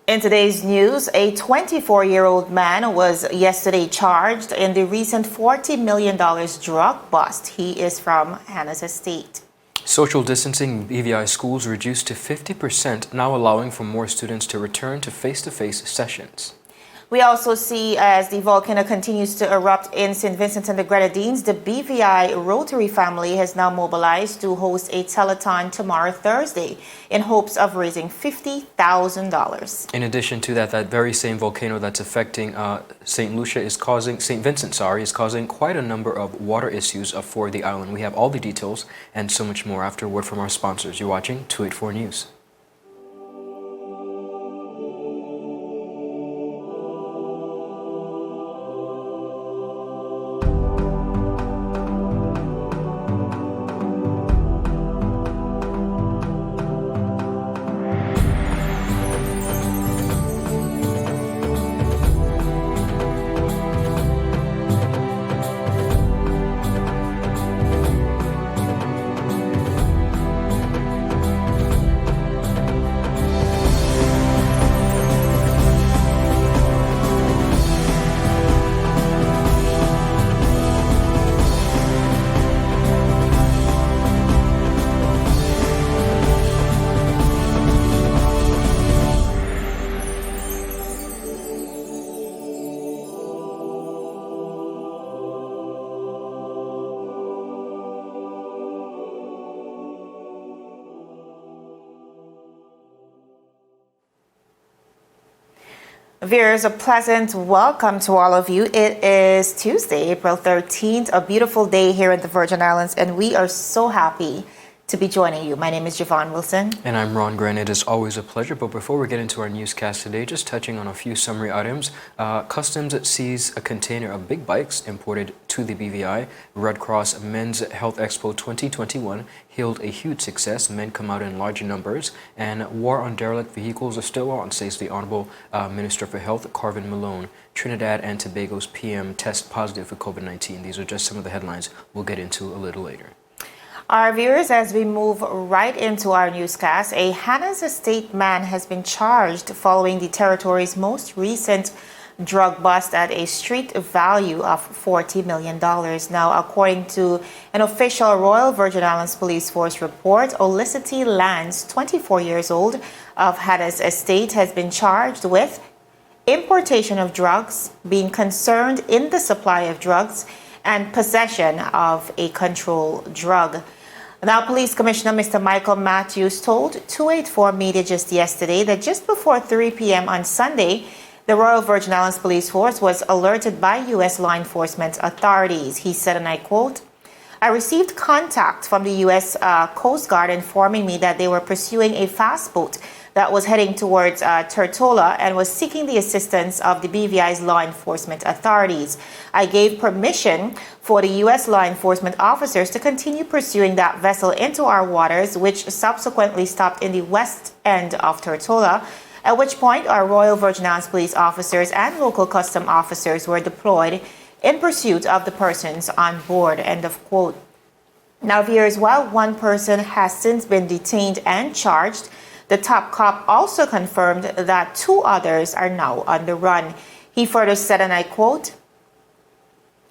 In today's news, a 24-year-old man was yesterday charged in the recent $40 million drug bust. He is from Hannah's Estate. Social distancing in BVI schools reduced to 50%, now allowing for more students to return to face-to-face sessions. We also see as the volcano continues to erupt in St. Vincent and the Grenadines, the BVI Rotary family has now mobilized to host a telethon tomorrow, Thursday, in hopes of raising $50,000. In addition to that, that very same volcano that's affecting St. Vincent, is causing quite a number of water issues for the island. We have all the details and so much more after a word from our sponsors. You're watching 284 News. Viewers, a pleasant welcome to all of you. It is Tuesday, April 13th, a beautiful day here in the Virgin Islands, and we are so happy to be joining you. My name is Javon Wilson. And I'm Ron Grant. It is always a pleasure. But before we get into our newscast today, just touching on a few summary items. Customs seized a container of big bikes imported to the BVI. Red Cross Men's Health Expo 2021 hailed a huge success. Men come out in large numbers. And war on derelict vehicles are still on, says the Honorable Minister for Health, Carvin Malone. Trinidad and Tobago's PM test positive for COVID-19. These are just some of the headlines we'll get into a little later. Our viewers, as we move right into our newscast, a Hannah's Estate man has been charged following the territory's most recent drug bust at a street value of $40 million. Now, according to an official Royal Virgin Islands Police Force report, Olicity Lance, 24 years old, of Hannah's Estate, has been charged with importation of drugs, being concerned in the supply of drugs, and possession of a controlled drug. Now, Police Commissioner Mr. Michael Matthews told 284 Media just yesterday that just before 3 p.m. on Sunday, the Royal Virgin Islands Police Force was alerted by U.S. law enforcement authorities. He said, and I quote, "I received contact from the U.S. Coast Guard informing me that they were pursuing a fast boat that was heading towards Tortola and was seeking the assistance of the BVI's law enforcement authorities. I gave permission for the U.S. law enforcement officers to continue pursuing that vessel into our waters, which subsequently stopped in the west end of Tortola, at which point our Royal Virgin Islands police officers and local custom officers were deployed in pursuit of the persons on board." End of quote. Now, viewers, while one person has since been detained and charged, the top cop also confirmed that 2 others are now on the run. He further said, and I quote,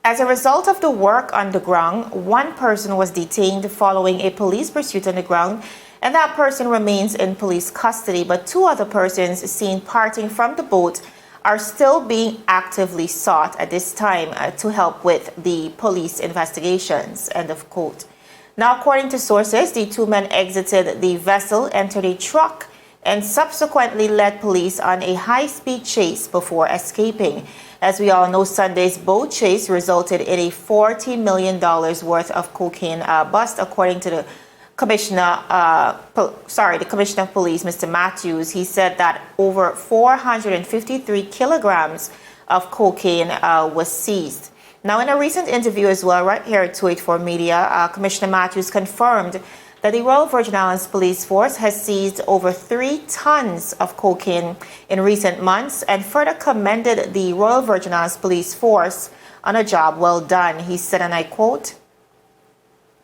"As a result of the work on the ground, 1 person was detained following a police pursuit on the ground, and that person remains in police custody, but 2 other persons seen parting from the boat are still being actively sought at this time to help with the police investigations." End of quote. Now, according to sources, the 2 men exited the vessel, entered a truck, and subsequently led police on a high-speed chase before escaping. As we all know, Sunday's boat chase resulted in a $40 million worth of cocaine bust, according to the Commissioner of Police, Mr. Matthews. He said that over 453 kilograms of cocaine was seized. Now, in a recent interview as well, right here at 284 Media, Commissioner Matthews confirmed that the Royal Virgin Islands Police Force has seized over 3 tons of cocaine in recent months and further commended the Royal Virgin Islands Police Force on a job well done. He said, and I quote,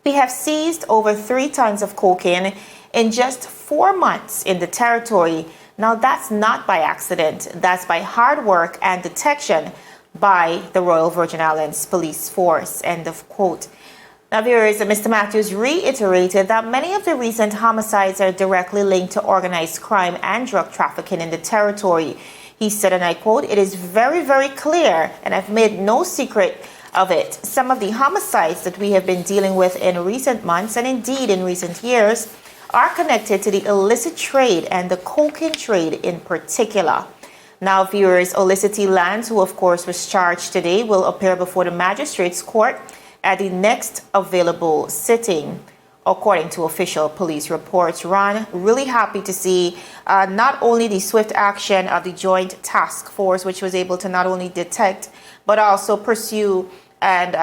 "We have seized over 3 tons of cocaine in just 4 months in the territory. Now, that's not by accident. That's by hard work and detection by the Royal Virgin Islands Police Force. End of quote. Now, viewers, Mr. Matthews reiterated that many of the recent homicides are directly linked to organized crime and drug trafficking in the territory. He said, and I quote, "It is very, very clear, and I've made no secret of it. Some of the homicides that we have been dealing with in recent months, and indeed in recent years, are connected to the illicit trade and the cocaine trade in particular." Now, viewers, Olicity Lands, who of course was charged today, will appear before the magistrate's court at the next available sitting, according to official police reports. Ron, really happy to see not only the swift action of the joint task force, which was able to not only detect, but also pursue and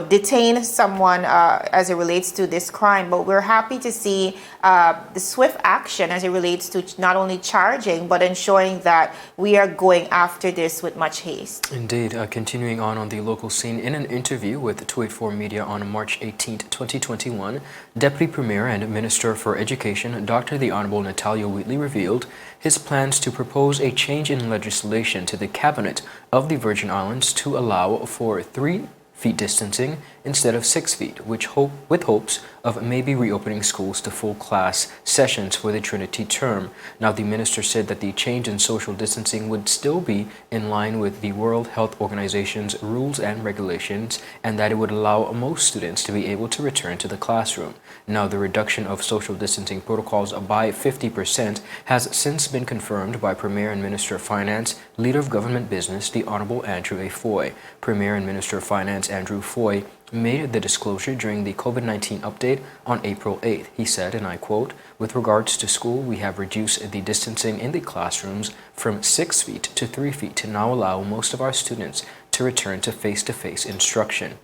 detain someone as it relates to this crime. But we're happy to see the swift action as it relates to not only charging, but ensuring that we are going after this with much haste. Indeed. Continuing on the local scene, in an interview with 284 Media on March 18, 2021, Deputy Premier and Minister for Education, Dr. the Honorable Natalia Wheatley, revealed his plans to propose a change in legislation to the Cabinet of the Virgin Islands to allow for 3 feet distancing instead of 6 feet, with hopes of maybe reopening schools to full class sessions for the Trinity term. Now, the minister said that the change in social distancing would still be in line with the World Health Organization's rules and regulations, and that it would allow most students to be able to return to the classroom. Now, the reduction of social distancing protocols by 50% has since been confirmed by Premier and Minister of Finance, Leader of Government Business, the Honorable Andrew A. Foy. Premier and Minister of Finance Andrew Foy made the disclosure during the COVID-19 update on April 8th. He said, and I quote, "With regards to school, we have reduced the distancing in the classrooms from 6 feet to 3 feet to now allow most of our students to return to face-to-face instruction."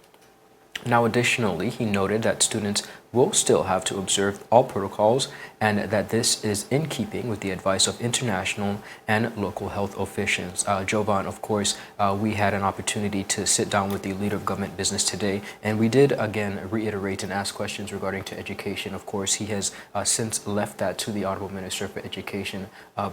Now, additionally, he noted that students will still have to observe all protocols and that this is in keeping with the advice of international and local health officials. Jovan, of course, we had an opportunity to sit down with the Leader of Government Business today, and we did again reiterate and ask questions regarding to education. Of course, he has since left that to the Honorable Minister for Education,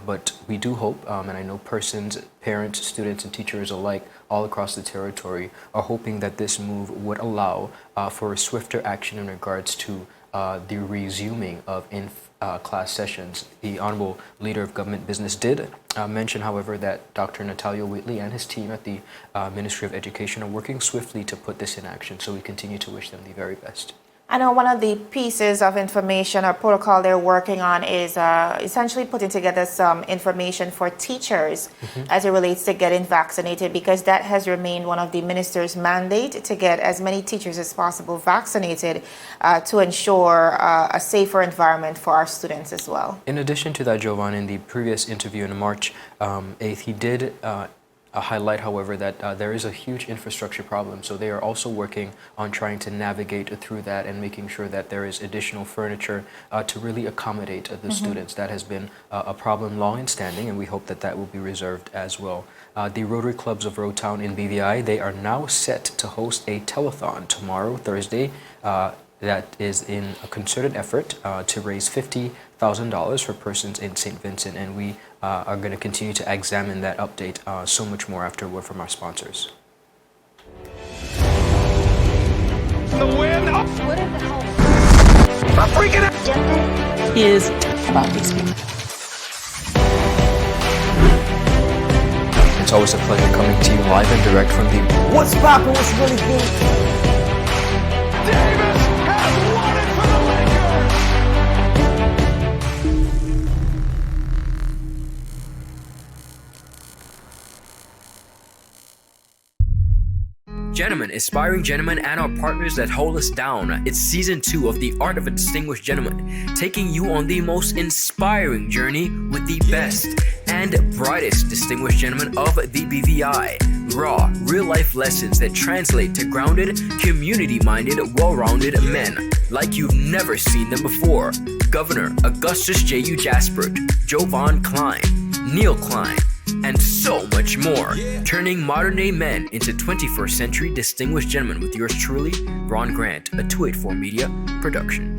but we do hope, and I know persons, parents, students, and teachers alike all across the territory are hoping that this move would allow for a swifter action in regards to the resuming of in-class sessions. The Honorable Leader of Government Business did mention, however, that Dr. Natalia Wheatley and his team at the Ministry of Education are working swiftly to put this in action, so we continue to wish them the very best. I know one of the pieces of information or protocol they're working on is essentially putting together some information for teachers as it relates to getting vaccinated, because that has remained one of the minister's mandate to get as many teachers as possible vaccinated to ensure a safer environment for our students as well. In addition to that, Jovan, in the previous interview on March 8th, he did highlight, however, that there is a huge infrastructure problem. So they are also working on trying to navigate through that and making sure that there is additional furniture to really accommodate the students. That has been a problem long in standing, and we hope that that will be resolved as well. The Rotary Clubs of Rowtown in BVI, they are now set to host a telethon tomorrow, Thursday, that is in a concerted effort to raise $50,000 for persons in St. Vincent, and we are going to continue to examine that update so much more after a word from our sponsors. The wind. What in the hell I'm freaking out. is about these people? It's always a pleasure coming to you live and direct from the What's poppin'? What's really good? Davis has won it for the Lakers. Gentlemen, aspiring gentlemen, and our partners that hold us down. It's season 2 of The Art of a Distinguished Gentleman, taking you on the most inspiring journey with the best and brightest distinguished gentlemen of the BVI. Raw, real-life lessons that translate to grounded, community-minded, well-rounded men like you've never seen them before. Governor Augustus J.U. Jaspert, Jovan Klein, Neil Klein, and so much more. Turning modern-day men into 21st century distinguished gentlemen with yours truly, Ron Grant, a 284 Media production.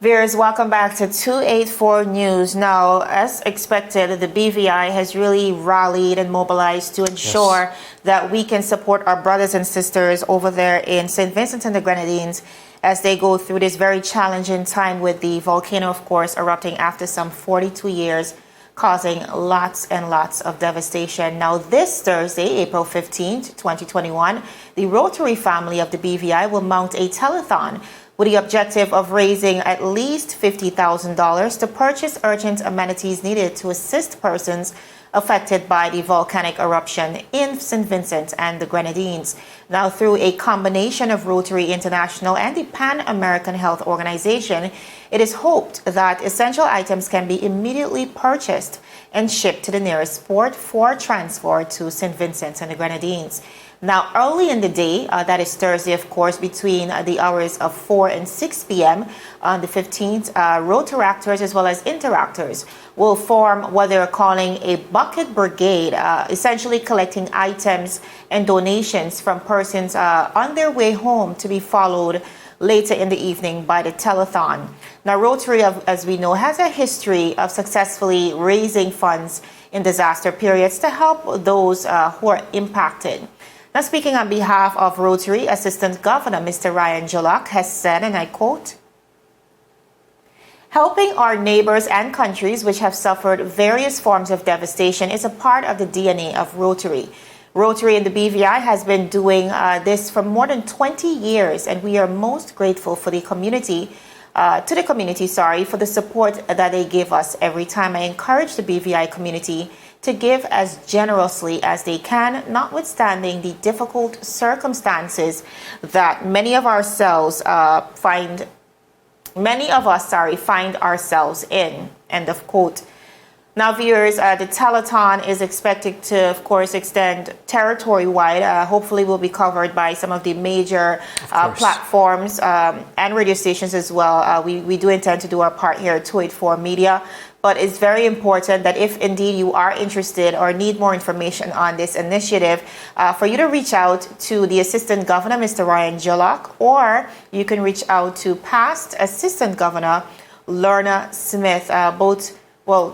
Viewers, welcome back to 284 News. Now, as expected, the BVI has really rallied and mobilized to ensure that we can support our brothers and sisters over there in St. Vincent and the Grenadines as they go through this very challenging time with the volcano, of course, erupting after some 42 years, causing lots and lots of devastation. Now, this Thursday, April 15th, 2021, the Rotary family of the BVI will mount a telethon with the objective of raising at least $50,000 to purchase urgent amenities needed to assist persons affected by the volcanic eruption in St. Vincent and the Grenadines. Now, through a combination of Rotary International and the Pan American Health Organization, it is hoped that essential items can be immediately purchased and shipped to the nearest port for transfer to St. Vincent and the Grenadines. Now, early in the day, that is Thursday, of course, between the hours of 4 and 6 p.m. on the 15th, Rotaractors as well as Interactors will form what they're calling a bucket brigade, essentially collecting items and donations from persons on their way home to be followed later in the evening by the telethon. Now, Rotary, as we know, has a history of successfully raising funds in disaster periods to help those who are impacted. Now, speaking on behalf of Rotary, Assistant Governor Mr. Ryan Jolak has said, and I quote, "Helping our neighbors and countries which have suffered various forms of devastation is a part of the DNA of Rotary. Rotary and the BVI has been doing this for more than 20 years, and we are most grateful for the community, for the support that they give us every time. I encourage the BVI community to give as generously as they can, notwithstanding the difficult circumstances that many of us find ourselves in." End of quote. Now, viewers, the telethon is expected to, of course, extend territory-wide. Hopefully, will be covered by some of the major platforms and radio stations as well. We do intend to do our part here at 284 Media. But it's very important that if indeed you are interested or need more information on this initiative, for you to reach out to the Assistant Governor, Mr. Ryan Jolak, or you can reach out to past Assistant Governor Lorna Smith.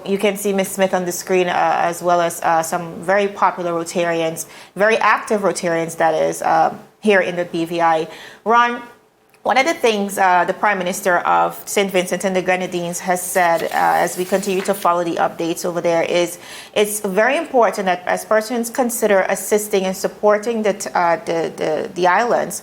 You can see Ms. Smith on the screen, as well as some very popular Rotarians, very active Rotarians, that is, here in the BVI. Ron, one of the things the Prime Minister of St. Vincent and the Grenadines has said, as we continue to follow the updates over there, is it's very important that as persons consider assisting and supporting the islands,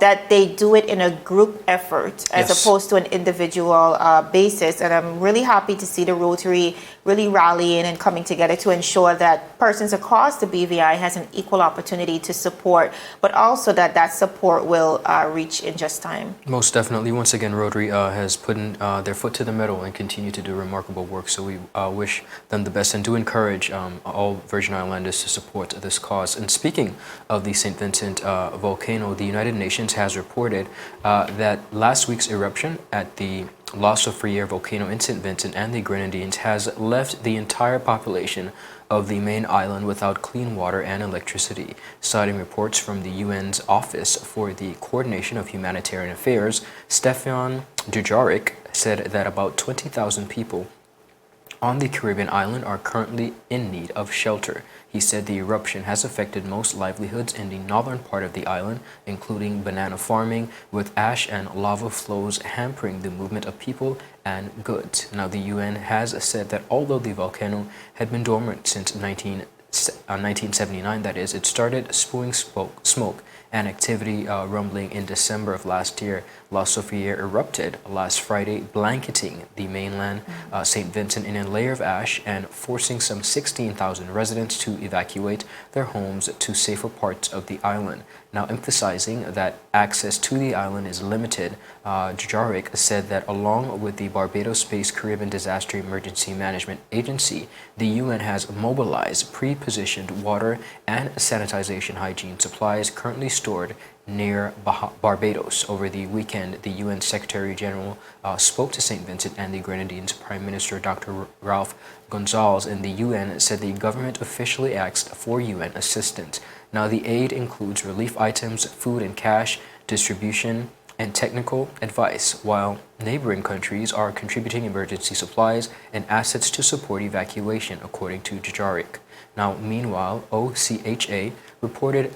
that they do it in a group effort as opposed to an individual basis. And I'm really happy to see the Rotary really rallying and coming together to ensure that persons across the BVI has an equal opportunity to support, but also that support will reach in just time. Most definitely. Once again, Rotary has put their foot to the metal and continue to do remarkable work. So we wish them the best and do encourage all Virgin Islanders to support this cause. And speaking of the St. Vincent volcano, the United Nations has reported that last week's eruption at the Soufriere volcano in St. Vincent and the Grenadines has left the entire population of the main island without clean water and electricity. Citing reports from the UN's Office for the Coordination of Humanitarian Affairs, Stefan Dujarric said that about 20,000 people on the Caribbean island are currently in need of shelter. He said the eruption has affected most livelihoods in the northern part of the island, including banana farming, with ash and lava flows hampering the movement of people and goods. Now, the UN has said that although the volcano had been dormant since 1979, that is, it started spewing smoke and activity rumbling in December of last year. Soufriere erupted last Friday, blanketing the mainland St. Vincent in a layer of ash and forcing some 16,000 residents to evacuate their homes to safer parts of the island. Now, emphasizing that access to the island is limited, Dujarric said that along with the Barbados-based Caribbean Disaster Emergency Management Agency, the UN has mobilized pre-positioned water and sanitization hygiene supplies currently stored near Barbados. Over the weekend, the UN Secretary General spoke to St. Vincent and the Grenadines Prime Minister Dr. Ralph Gonzalez, and the UN said the government officially asked for UN assistance. Now, the aid includes relief items, food and cash distribution, and technical advice, while neighboring countries are contributing emergency supplies and assets to support evacuation, according to Jajarik. Now, meanwhile, OCHA reported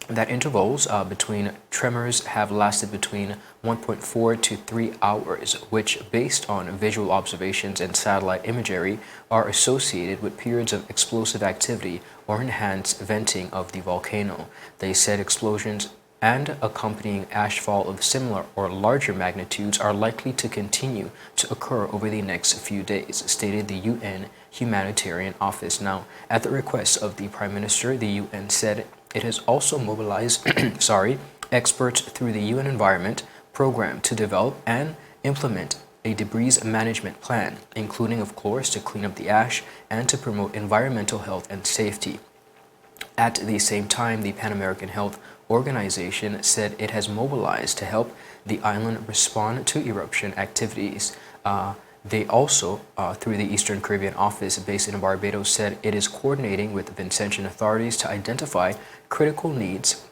that intervals between tremors have lasted between 1.4 to 3 hours, which, based on visual observations and satellite imagery, are associated with periods of explosive activity or enhanced venting of the volcano. They said explosions and accompanying ashfall of similar or larger magnitudes are likely to continue to occur over the next few days, stated the UN Humanitarian Office. Now, at the request of the Prime Minister, the UN said it has also mobilized experts through the UN Environment Program to develop and implement a debris management plan, including, of course, to clean up the ash and to promote environmental health and safety. At the same time, the Pan American Health Organization said it has mobilized to help the island respond to eruption activities. They also, through the Eastern Caribbean office based in Barbados, said it is coordinating with the Vincentian authorities to identify critical needs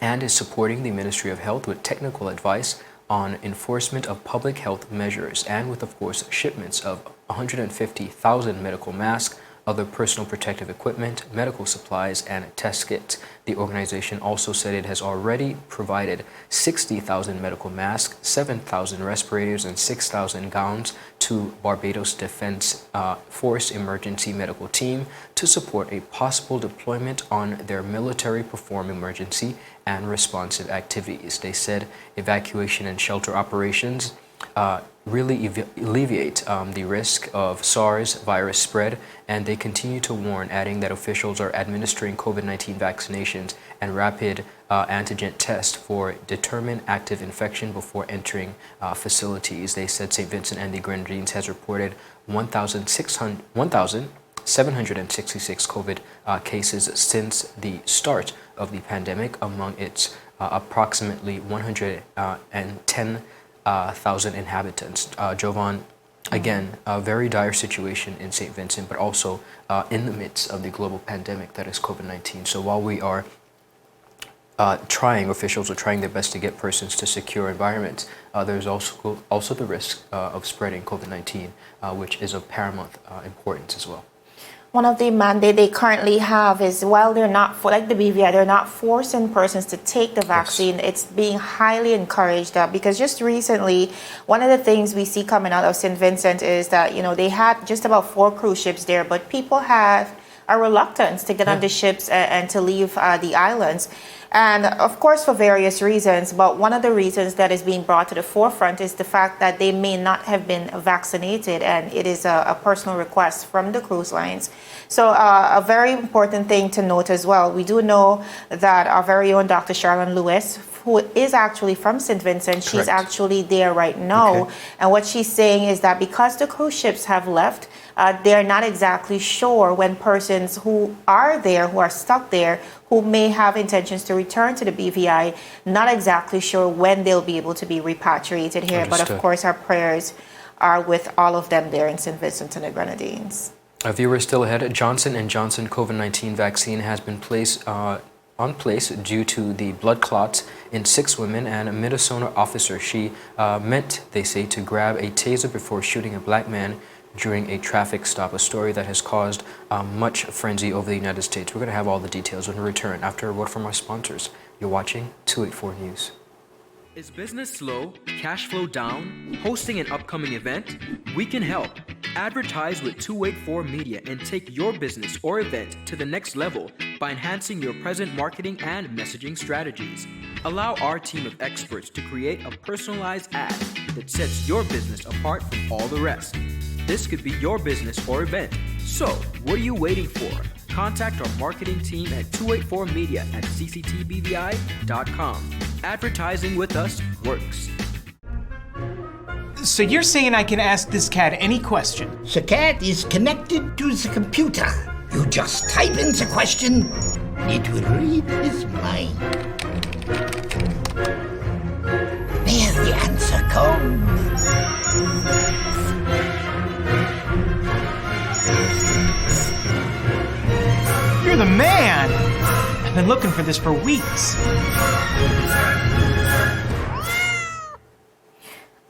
and is supporting the Ministry of Health with technical advice on enforcement of public health measures and with, of course, shipments of 150,000 medical masks, other personal protective equipment, medical supplies, and test kits. The organization also said it has already provided 60,000 medical masks, 7,000 respirators, and 6,000 gowns to Barbados Defense Force Emergency Medical Team to support a possible deployment on their military perform emergency and responsive activities. They said evacuation and shelter operations really alleviate the risk of SARS virus spread, and they continue to warn, adding that officials are administering COVID-19 vaccinations and rapid antigen tests for determine active infection before entering facilities. They said St. Vincent and the Grenadines has reported 1,766 COVID cases since the start of the pandemic among its approximately 110,000 inhabitants. Jovan, again, a very dire situation in St. Vincent, but also in the midst of the global pandemic that is COVID-19. So while we are officials are trying their best to get persons to secure environments, there's also the risk of spreading COVID-19, which is of paramount importance as well. One of the mandates they currently have is, while they're not, like the BVI, they're not forcing persons to take the vaccine. Yes. It's being highly encouraged because just recently, one of the things we see coming out of St. Vincent is that, they had just about 4 cruise ships there, but people have a reluctance to get on the ships and to leave the islands. And of course, for various reasons, but one of the reasons that is being brought to the forefront is the fact that they may not have been vaccinated, and it is a personal request from the cruise lines. So a very important thing to note as well, we do know that our very own Dr. Charlene Lewis, who is actually from St. Vincent, she's actually there right now. Okay. And what she's saying is that because the cruise ships have left, they're not exactly sure when persons who are there, who are stuck there, who may have intentions to return to the BVI, not exactly sure when they'll be able to be repatriated here. Understood. But of course, our prayers are with all of them there in St. Vincent and the Grenadines. Viewers, still ahead, Johnson & Johnson COVID-19 vaccine has been placed on place due to the blood clots in 6 women, and a Minnesota officer, she meant, they say, to grab a taser before shooting a black man during a traffic stop, a story that has caused much frenzy over the United States. We're going to have all the details when we return after a word from our sponsors. You're watching 284 News. Is business slow? Cash flow down? Hosting an upcoming event? We can help. Advertise with 284 Media and take your business or event to the next level by enhancing your present marketing and messaging strategies. Allow our team of experts to create a personalized ad that sets your business apart from all the rest. This could be your business or event. So, what are you waiting for? Contact our marketing team at 284media@cctbvi.com. Advertising with us works. So you're saying I can ask this cat any question? The cat is connected to the computer. You just type in the question, it will read his mind. There the answer comes. You're the man! I've been looking for this for weeks.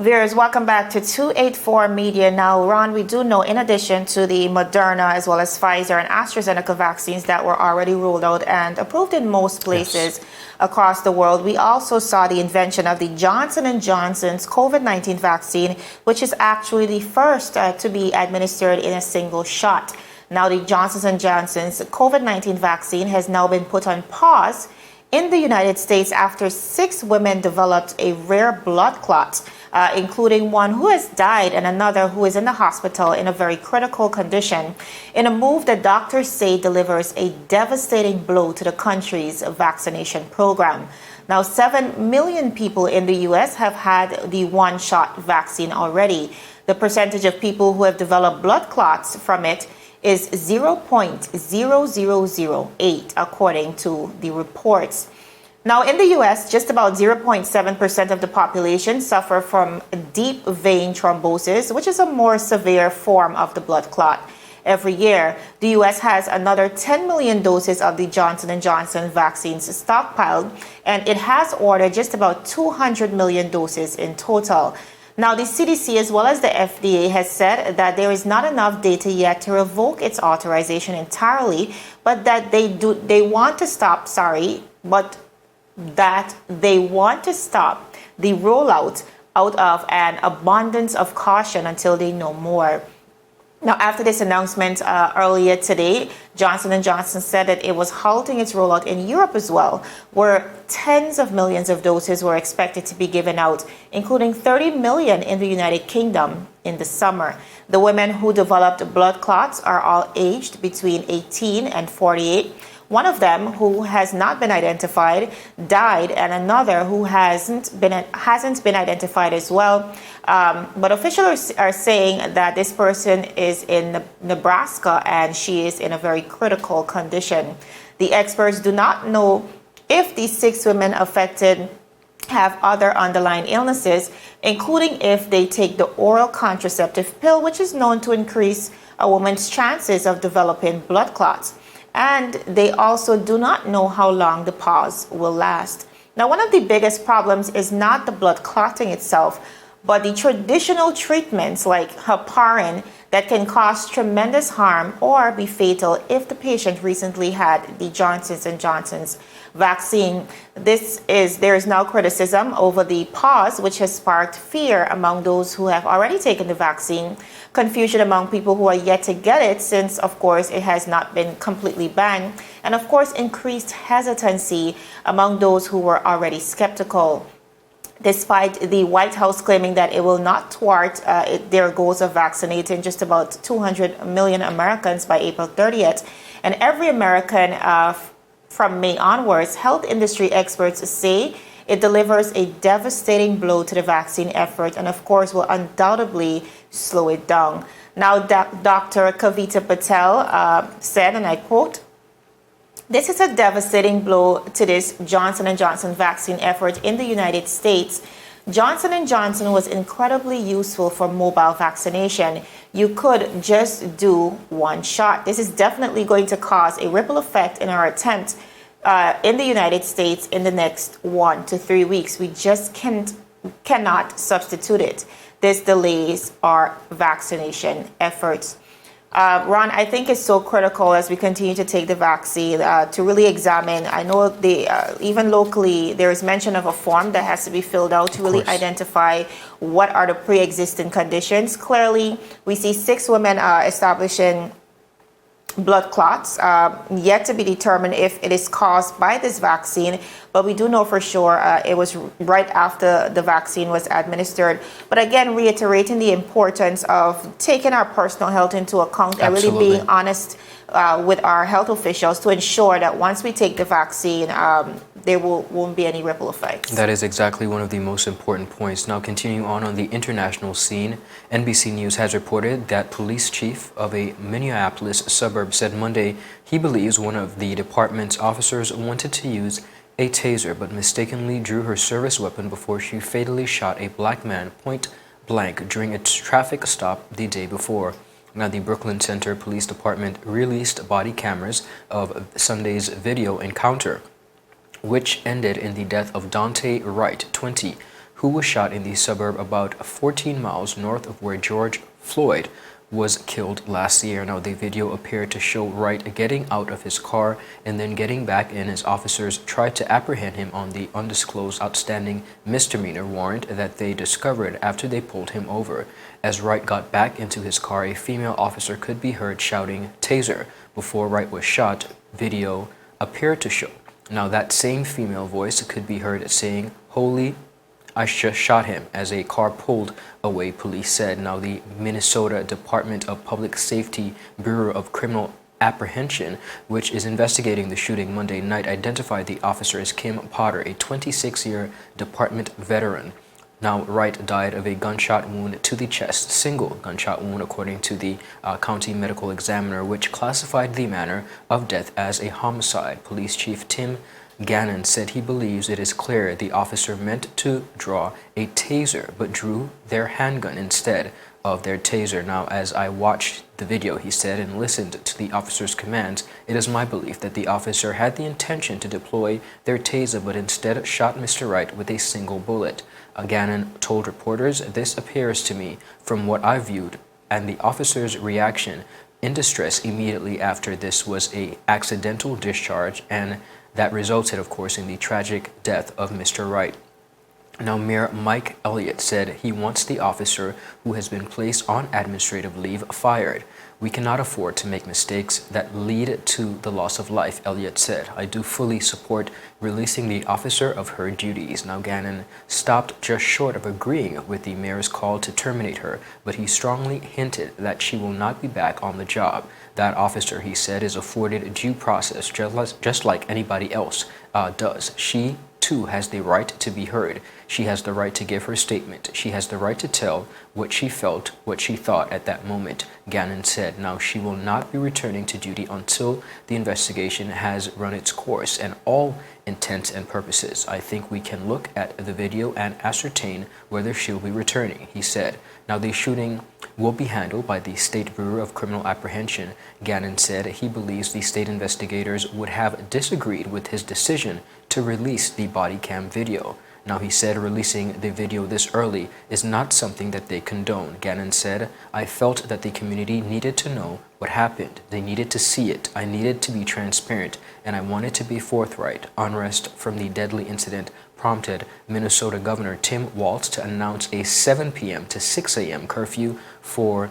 Viewers, welcome back to 284 Media. Now, Ron, we do know in addition to the Moderna as well as Pfizer and AstraZeneca vaccines that were already rolled out and approved in most places across the world, we also saw the invention of the Johnson & Johnson's COVID-19 vaccine, which is actually the first to be administered in a single shot. Now, the Johnson & Johnson's COVID-19 vaccine has now been put on pause in the United States after 6 women developed a rare blood clot, including one who has died and another who is in the hospital in a very critical condition, in a move that doctors say delivers a devastating blow to the country's vaccination program. Now, 7 million people in the U.S. have had the one-shot vaccine already. The percentage of people who have developed blood clots from it is 0.0008, according to the reports. Now, in the U.S., just about 0.7% of the population suffer from deep vein thrombosis, which is a more severe form of the blood clot. Every year, the U.S. has another 10 million doses of the Johnson & Johnson vaccines stockpiled, and it has ordered just about 200 million doses in total. Now, the CDC as well as the FDA has said that there is not enough data yet to revoke its authorization entirely, but that they want to stop the rollout out of an abundance of caution until they know more. Now, after this announcement earlier today, Johnson & Johnson said that it was halting its rollout in Europe as well, where tens of millions of doses were expected to be given out, including 30 million in the United Kingdom in the summer. The women who developed blood clots are all aged between 18 and 48. One of them, who has not been identified, died, and another who hasn't been identified as well. But officials are saying that this person is in Nebraska and she is in a very critical condition. The experts do not know if these 6 women affected have other underlying illnesses, including if they take the oral contraceptive pill, which is known to increase a woman's chances of developing blood clots. And they also do not know how long the pause will last. Now, one of the biggest problems is not the blood clotting itself, but the traditional treatments like heparin that can cause tremendous harm or be fatal if the patient recently had the Johnson & Johnson's vaccine. There is now criticism over the pause, which has sparked fear among those who have already taken the vaccine, confusion among people who are yet to get it, since, of course, it has not been completely banned, and, of course, increased hesitancy among those who were already skeptical. Despite the White House claiming that it will not thwart their goals of vaccinating just about 200 million Americans by April 30th, and every American from May onwards, health industry experts say it delivers a devastating blow to the vaccine effort and, of course, will undoubtedly slow it down. Now, Dr. Kavita Patel said, and I quote, "This is a devastating blow to this Johnson & Johnson vaccine effort in the United States. Johnson & Johnson was incredibly useful for mobile vaccination. You could just do one shot. This is definitely going to cause a ripple effect in our attempt in the United States in the next 1 to 3 weeks. We just cannot substitute it. This delays our vaccination efforts." Ron, I think it's so critical as we continue to take the vaccine to really examine. I know even locally there is mention of a form that has to be filled out to really identify what are the pre-existing conditions. Clearly, we see 6 women establishing blood clots, yet to be determined if it is caused by this vaccine, but we do know for sure it was right after the vaccine was administered. But again, reiterating the importance of taking our personal health into account and really being honest with our health officials to ensure that once we take the vaccine, there won't be any ripple effects. That is exactly one of the most important points. Now, continuing on the international scene, NBC News has reported that police chief of a Minneapolis suburb said Monday he believes one of the department's officers wanted to use a taser but mistakenly drew her service weapon before she fatally shot a black man point blank during a traffic stop the day before. Now, the Brooklyn Center Police Department released body cameras of Sunday's video encounter, which ended in the death of Dante Wright, 20, who was shot in the suburb about 14 miles north of where George Floyd was killed last year. Now, the video appeared to show Wright getting out of his car and then getting back in as officers tried to apprehend him on the undisclosed outstanding misdemeanor warrant that they discovered after they pulled him over. As Wright got back into his car, a female officer could be heard shouting "Taser" before Wright was shot, video appeared to show. Now, that same female voice could be heard saying, "Holy, I just shot him," as a car pulled away, police said. Now, the Minnesota Department of Public Safety Bureau of Criminal Apprehension, which is investigating the shooting Monday night, identified the officer as Kim Potter, a 26-year department veteran. Now, Wright died of a gunshot wound to the chest, single gunshot wound, according to the county medical examiner, which classified the manner of death as a homicide. Police Chief Tim Gannon said he believes it is clear the officer meant to draw a taser but drew their handgun instead of their taser. Now, as I watched the video, he said, and listened to the officer's commands, it is my belief that the officer had the intention to deploy their taser but instead shot Mr. Wright with a single bullet. Gannon told reporters, "This appears to me from what I viewed and the officer's reaction in distress immediately after this was a accidental discharge, and that resulted, of course, in the tragic death of Mr. Wright." Now, Mayor Mike Elliott said he wants the officer who has been placed on administrative leave fired. "We cannot afford to make mistakes that lead to the loss of life," Elliott said. "I do fully support releasing the officer of her duties." Now, Gannon stopped just short of agreeing with the mayor's call to terminate her, but he strongly hinted that she will not be back on the job. That officer, he said, is afforded due process just like anybody else does. She too has the right to be heard. She has the right to give her statement. She has the right to tell what she felt, what she thought at that moment, Gannon said. Now, she will not be returning to duty until the investigation has run its course and all intents and purposes. I think we can look at the video and ascertain whether she'll be returning, he said. Now, the shooting will be handled by the State Bureau of Criminal Apprehension. Gannon said he believes the state investigators would have disagreed with his decision to release the body cam video. Now, he said releasing the video this early is not something that they condone. Gannon said, "I felt that the community needed to know what happened. They needed to see it. I needed to be transparent, and I wanted to be forthright." Unrest from the deadly incident prompted Minnesota Governor Tim Walz to announce a 7 p.m. to 6 a.m. curfew for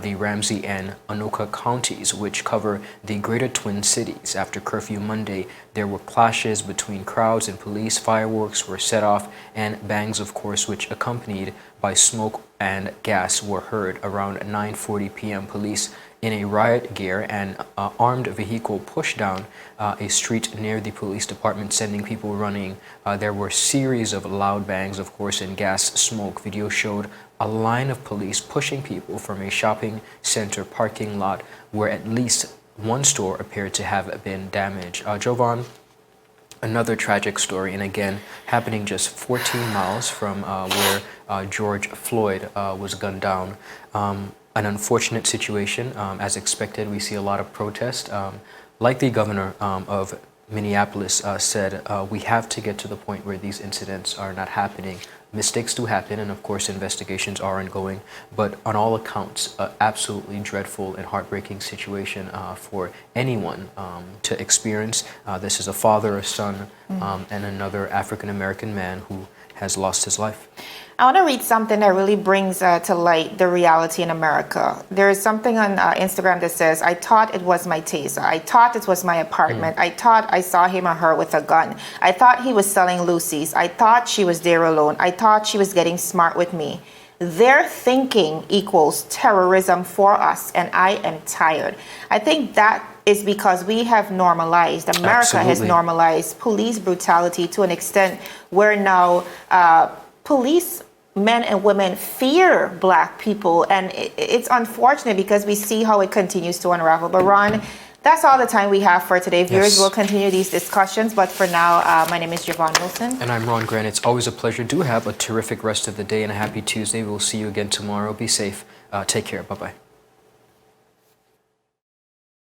the Ramsey and Anoka counties, which cover the greater Twin Cities. After curfew Monday, there were clashes between crowds and police. Fireworks were set off, and bangs, of course, which accompanied by smoke and gas, were heard. Around 9:40 p.m., police in a riot gear and armed vehicle pushed down a street near the police department, sending people running. There were series of loud bangs, of course, and gas smoke. Video showed a line of police pushing people from a shopping center parking lot where at least one store appeared to have been damaged. Jovan, another tragic story, and again happening just 14 miles from where George Floyd was gunned down. An unfortunate situation. As expected, we see a lot of protest. Like the governor of Minneapolis said, we have to get to the point where these incidents are not happening. Mistakes do happen, and of course investigations are ongoing, but on all accounts, absolutely dreadful and heartbreaking situation for anyone to experience. This is a father, a son, and another African-American man who has lost his life. I want to read something that really brings to light the reality in America. There is something on Instagram that says, "I thought it was my taser. I thought it was my apartment. I thought I saw him or her with a gun. I thought he was selling Lucy's. I thought she was there alone. I thought she was getting smart with me." Their thinking equals terrorism for us, and I am tired. I think that is because we have normalized, America has normalized police brutality to an extent where now police men and women fear Black people, and it's unfortunate because we see how it continues to unravel. But Ron, that's all the time we have for today. Viewers will continue these discussions, but for now, my name is Javon Wilson. And I'm Ron Grant. It's always a pleasure. Do have a terrific rest of the day and a happy Tuesday. We'll see you again tomorrow. Be safe. Take care. Bye-bye.